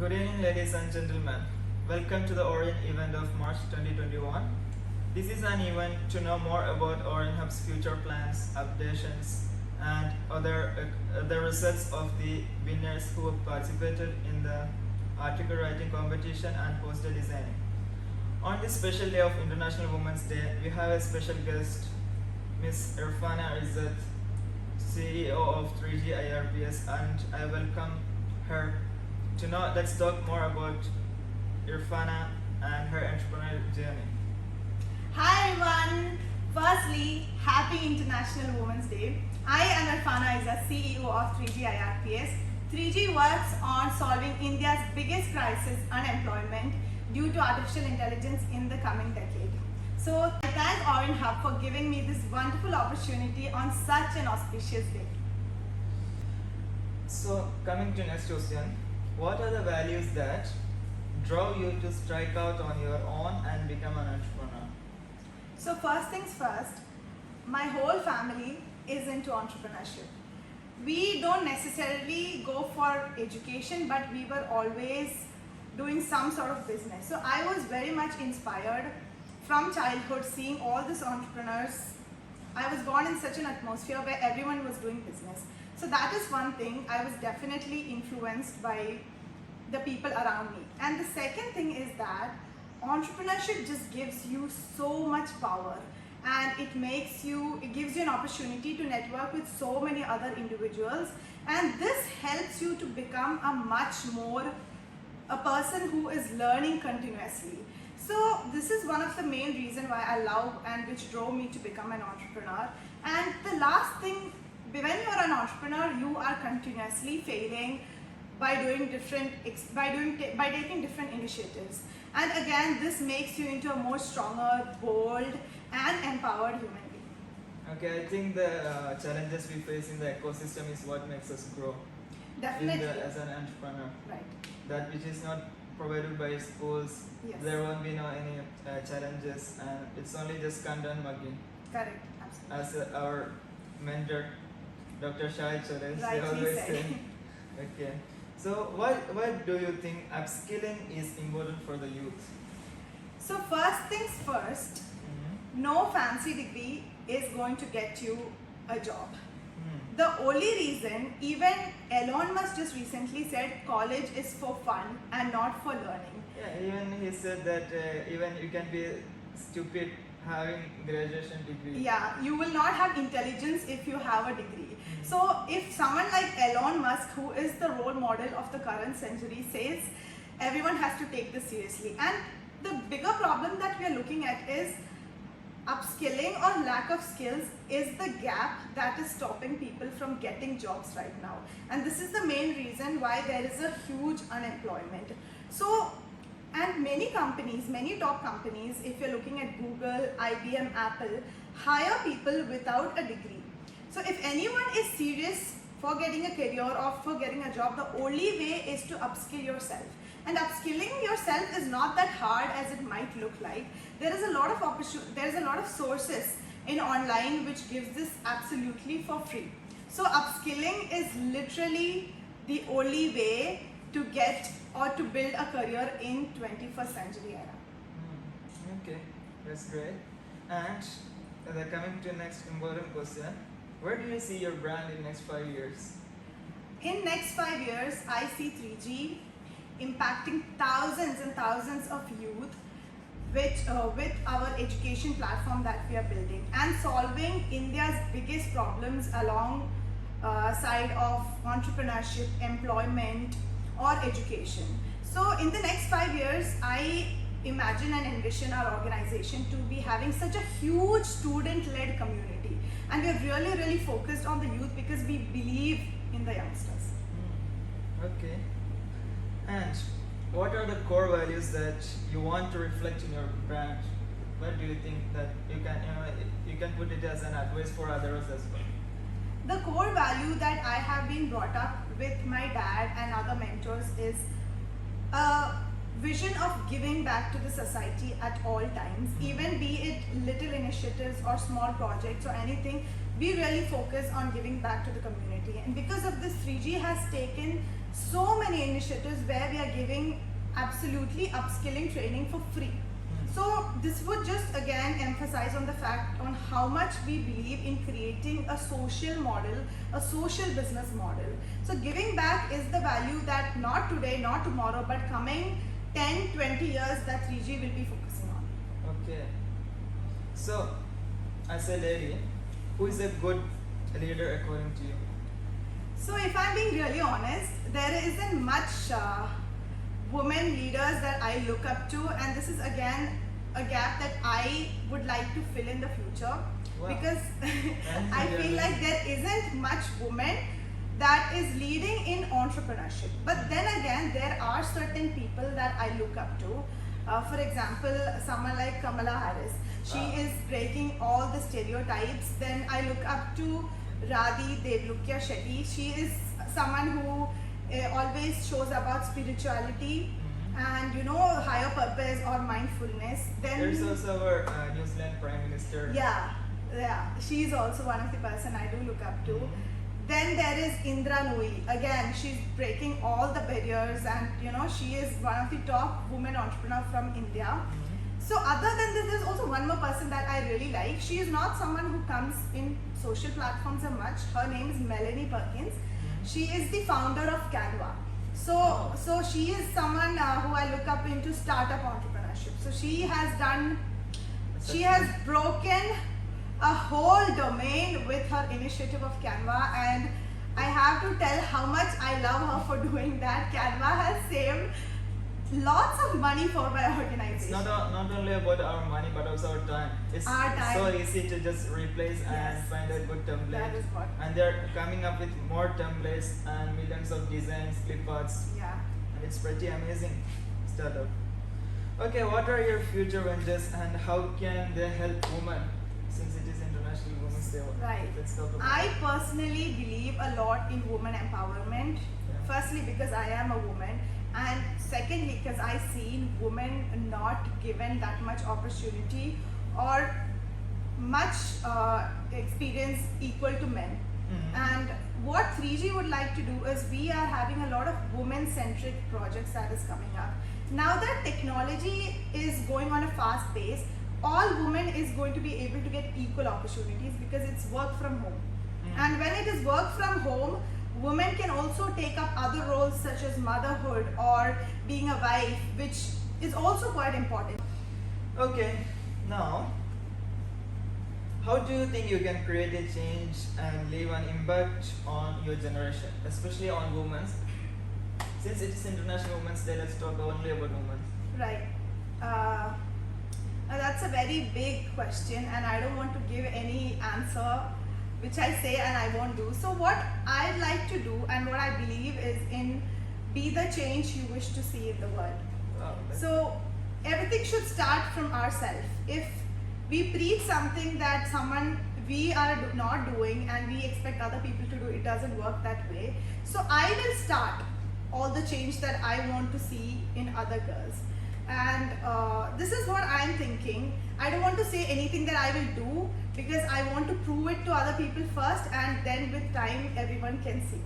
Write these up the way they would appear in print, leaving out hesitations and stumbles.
Good evening, ladies and gentlemen. Welcome to the Orient event of March 2021. This is an event to know more about Orient Hub's future plans, updations, and other results of the winners who have participated in the article writing competition and poster designing. On this special day of International Women's Day, we have a special guest, Ms. Irfana Izzat, CEO of 3G IRPS, and I welcome her to know. Let's talk more about Irfana and her entrepreneurial journey. Hi everyone! Firstly, happy International Women's Day. I am Irfana Izzat, CEO of 3G IRPS. 3G works on solving India's biggest crisis, unemployment, due to artificial intelligence in the coming decade. So I thank Orient Hub for giving me this wonderful opportunity on such an auspicious day. So, coming to next question, what are the values that drove you to strike out on your own and become an entrepreneur? So first things first, my whole family is into entrepreneurship. We don't necessarily go for education, but we were always doing some sort of business. So I was very much inspired from childhood seeing all these entrepreneurs. I was born in such an atmosphere where everyone was doing business. So that is one thing. I was definitely influenced by the people around me. And the second thing is that entrepreneurship just gives you so much power, and it gives you an opportunity to network with so many other individuals, and this helps you to become a person who is learning continuously. So this is one of the main reasons why I love and which drove me to become an entrepreneur. And the last thing, when you're an entrepreneur, you are continuously failing by taking different initiatives. And again, this makes you into a more stronger, bold, and empowered human being. Okay, I think the challenges we face in the ecosystem is what makes us grow Definitely. as an entrepreneur. Right. That which is not provided by schools, Yes. there won't be any challenges, and it's only just content mugging. Correct. Absolutely. As our mentor, Dr. Shahid Chores, Rightly always said. say. Okay. So why do you think upskilling is important for the youth? So first things first, no fancy degree is going to get you a job. The only reason, even Elon Musk just recently said college is for fun and not for learning. Yeah, even he said that even you can be stupid having graduation degree. Yeah, you will not have intelligence if you have a degree. So if someone like Elon Musk, who is the role model of the current century, says everyone has to take this seriously. And the bigger problem that we are looking at is upskilling or lack of skills is the gap that is stopping people from getting jobs right now. And this is the main reason why there is a huge unemployment. So, and many companies, many top companies, if you're looking at Google, IBM, Apple, hire people without a degree. So if anyone is serious for getting a career or for getting a job, the only way is to upskill yourself. And upskilling yourself is not that hard as it might look like. There is a lot of sources in online which gives this absolutely for free. So upskilling is literally the only way to get or to build a career in 21st century era. Okay, that's great. And coming to next important question, where do you see your brand in next 5 years? In next 5 years, I see 3G impacting thousands and thousands of youth with our education platform that we are building, and solving India's biggest problems along side of entrepreneurship, employment, or education. So in the next 5 years, I imagine and envision our organization to be having such a huge student-led community, and we are really focused on the youth because we believe in the youngsters. Okay. And what are the core values that you want to reflect in your brand? What do you think that you can put it as an advice for others as well? The core value that I have been brought up with my dad and other mentors is a vision of giving back to the society at all times, even be it little initiatives or small projects or anything. We really focus on giving back to the community, and because of this, 3G has taken so many many initiatives where we are giving absolutely upskilling training for free. So this would just again emphasize on the fact on how much we believe in creating a social model, a social business model. So giving back is the value that not today, not tomorrow, but coming 10, 20 years that 3G will be focusing on. Okay. So, as a lady, who is a good leader according to you? So if I'm being really honest, there isn't much women leaders that I look up to, and this is again a gap that I would like to fill in the future. Wow. Because I feel like there isn't much women that is leading in entrepreneurship. But then again, there are certain people that I look up to. For example, someone like Kamala Harris. She Wow. is breaking all the stereotypes. Then I look up to Radhi Devlukya Shetty. She is someone who always shows about spirituality and higher purpose or mindfulness. Then There's also our New Zealand Prime Minister. yeah, she is also one of the person I do look up to. Then there is Indra Nooyi. Again, she's breaking all the barriers, and she is one of the top women entrepreneur from India. So other than this, there's also one more person that I really like. She is not someone who comes in social platforms so much. Her name is Melanie Perkins. She is the founder of Canva. So she is someone who I look up into startup entrepreneurship. So she has broken a whole domain with her initiative of Canva, and I have to tell how much I love her for doing that. Canva has saved lots of money for my It's organization. not only about our money but also our time. It's Our time. so easy to just replace and Yes. find a good template. That is what. And they're coming up with more templates and millions of designs, clip arts, Yeah. and it's pretty amazing startup. Okay, what are your future ventures and how can they help women since it is International Women's Day? Right. Let's talk about I personally believe a lot in women empowerment. Yeah. Firstly, because I am a woman, and secondly, because I seen women not given that much opportunity or much experience equal to men. And what 3G would like to do is we are having a lot of women-centric projects that is coming up. Now that technology is going on a fast pace, all women is going to be able to get equal opportunities because it's work from home. And when it is work from home, women can also take up other roles such as motherhood or being a wife, which is also quite important. Okay, now, how do you think you can create a change and leave an impact on your generation, especially on women? Since it is International Women's Day, let's talk only about women. Right. That's a very big question, and I don't want to give any answer which I say and I won't do. So what I'd like to do and what I believe is in be the change you wish to see in the world. Wow, that's- So everything should start from ourselves. If we preach something that we are not doing and we expect other people to do, it doesn't work that way. So I will start all the change that I want to see in other girls. And this is what I'm thinking. I don't want to say anything that I will do because I want to prove it to other people first, and then with time everyone can see.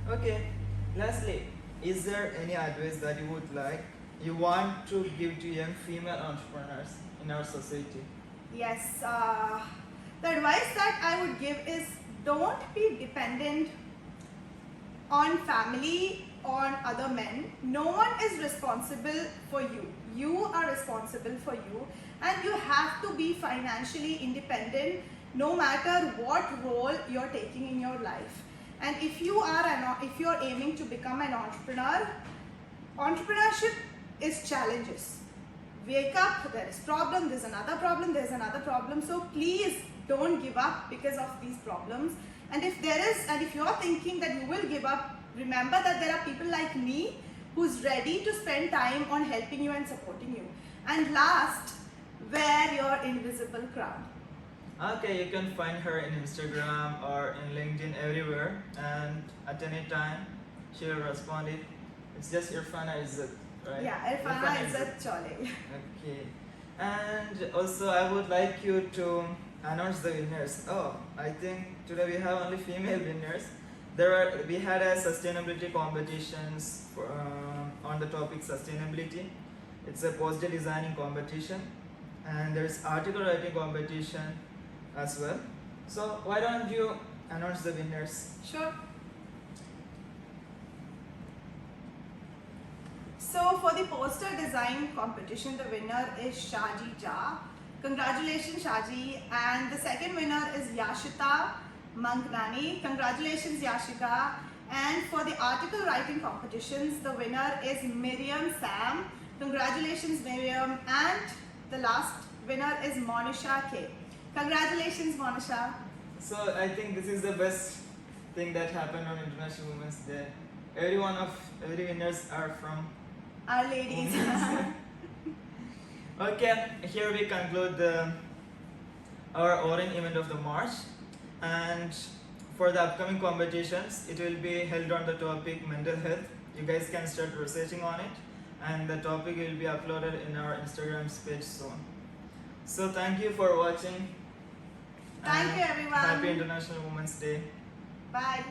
Okay, lastly, is there any advice that you want to give to young female entrepreneurs in our society? Yes, the advice that I would give is don't be dependent on family, on other men. No one is responsible for you. You are responsible for you, and you have to be financially independent no matter what role you're taking in your life. And if you're aiming to become an entrepreneur, entrepreneurship is challenges. Wake up, there is problem, there's another problem, there's another problem. So please don't give up because of these problems. And if you're thinking that you will give up, remember that there are people like me who's ready to spend time on helping you and supporting you. And last, wear your invisible crown. Okay, you can find her in Instagram or in LinkedIn everywhere, and at any time she will respond it. It's just Irfana Izzat, right? Yeah, Irfana Izzat Chole. Okay, and also I would like you to announce the winners. Oh, I think today we have only female winners. We had a sustainability competitions on the topic sustainability. It's a poster designing competition, and there's article writing competition as well. So why don't you announce the winners? Sure. So for the poster design competition, the winner is Shaji Jha. Congratulations, Shaji. And the second winner is Yashita Mangnani. Congratulations, Yashika. And for the article writing competitions, the winner is Miriam Sam. Congratulations, Miriam. And the last winner is Monisha K. Congratulations, Monisha. So I think this is the best thing that happened on International Women's Day. Every winners are from Our ladies. Okay, here we conclude our Orange event of the March, and for the upcoming competitions, it will be held on the topic mental health. You guys can start researching on it, and the topic will be uploaded in our Instagram page soon. So thank you for watching. Thank and you, everyone. Happy International Women's Day. Bye.